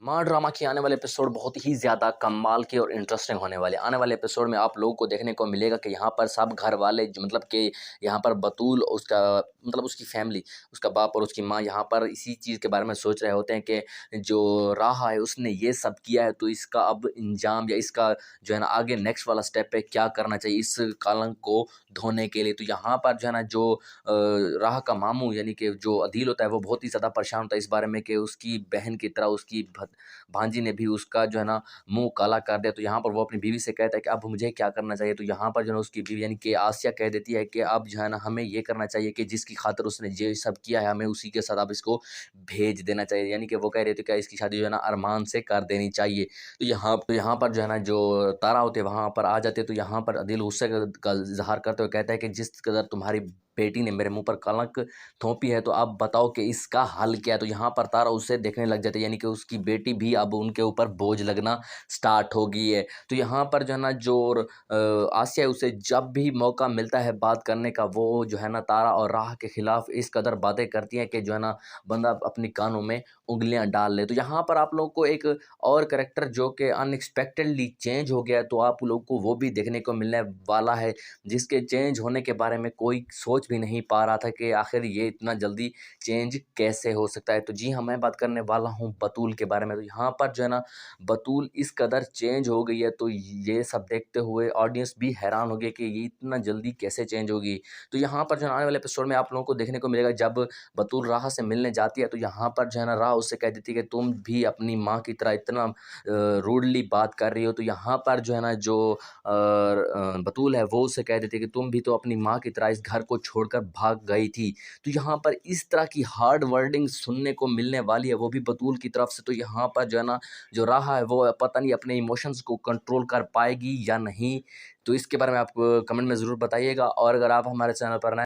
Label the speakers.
Speaker 1: माँ ड्रामा की आने वाले एपिसोड बहुत ही ज़्यादा कमाल के और इंटरेस्टिंग होने वाले हैं। आने वाले एपिसोड में आप लोगों को देखने को मिलेगा कि यहाँ पर सब घर वाले मतलब कि यहाँ पर बतूल उसका मतलब उसकी फैमिली, उसका बाप और उसकी माँ यहाँ पर इसी चीज़ के बारे में सोच रहे होते हैं कि जो राहा है उसने ये सब किया है, तो इसका अब इंजाम या इसका जो है ना आगे नेक्स्ट वाला स्टेप है क्या करना चाहिए इस कलंक को धोने के लिए। तो यहाँ पर जो है ना जो राह का मामू यानी कि जो अदील होता है वो बहुत ही ज़्यादा परेशान होता है इस बारे में कि उसकी बहन की तरह उसकी भांजी ने भी उसका जो है ना मुँह काला कर दिया। तो यहाँ पर वो अपनी बीवी से कहता है कि अब मुझे क्या करना चाहिए? तो यहाँ पर जो है ना उसकी बीवी यानी कि आसिया कह देती है कि अब जो है ना हमें ये करना चाहिए कि जिसकी खातिर उसने ये सब किया है हमें उसी के साथ अब इसको भेज देना चाहिए। यानी कि वो कह रही थी कि इसकी शादी जो है ना अरमान से कर देनी चाहिए। तो यहाँ पर जो है ना जो तारा होते हैं वहाँ पर आ जाते हैं। तो यहाँ पर अदील गुस्से का इज़हार करते हुए कहता है कि जिस कदर तुम्हारी बेटी ने मेरे मुँह पर कलंक थोपी है, तो आप बताओ कि इसका हल क्या है? तो यहाँ पर तारा उसे देखने लग जाती है, यानी कि उसकी बेटी भी अब उनके ऊपर बोझ लगना स्टार्ट हो गई है। तो यहाँ पर जो है ना जो आसिया है उसे जब भी मौका मिलता है बात करने का, वो जो है ना तारा और राह के खिलाफ इस कदर बातें करती हैं कि जो है ना बंदा अपनी कानों में उँगलियाँ डाल ले। तो यहाँ पर आप लोगों को एक और कैरेक्टर जो कि अनएक्सपेक्टेडली चेंज हो गया है, तो आप लोगों को वो भी देखने को मिलने वाला है, जिसके चेंज होने के बारे में कोई सोच भी नहीं पा रहा था कि आखिर ये इतना जल्दी चेंज कैसे हो सकता है। तो जी हाँ, मैं बात करने वाला हूँ बतूल के बारे में। तो यहाँ पर जो है ना बतूल इस कदर चेंज हो गई है, तो ये सब देखते हुए ऑडियंस भी हैरान हो गई कि ये इतना जल्दी कैसे चेंज होगी। तो यहाँ पर जो है आने वाले एपिसोड में आप लोगों को देखने को मिलेगा, जब बतूल राह से मिलने जाती है तो यहाँ पर जो है ना राह उससे कह देती है कि तुम भी अपनी माँ की तरह इतना रूडली बात कर रही हो। तो यहाँ पर जो है ना जो बतूल है वो उसे कह देती है कि तुम भी तो अपनी माँ की तरह इस घर को छोड़कर भाग गई थी। तो यहाँ पर इस तरह की हार्ड वर्डिंग सुनने को मिलने वाली है, वो भी बतूल की तरफ से। तो यहाँ पर जो है ना जो राह है वो पता नहीं अपने इमोशंस को कंट्रोल कर पाएगी या नहीं। तो इसके बारे में आप कमेंट में ज़रूर बताइएगा, और अगर आप हमारे चैनल पर नए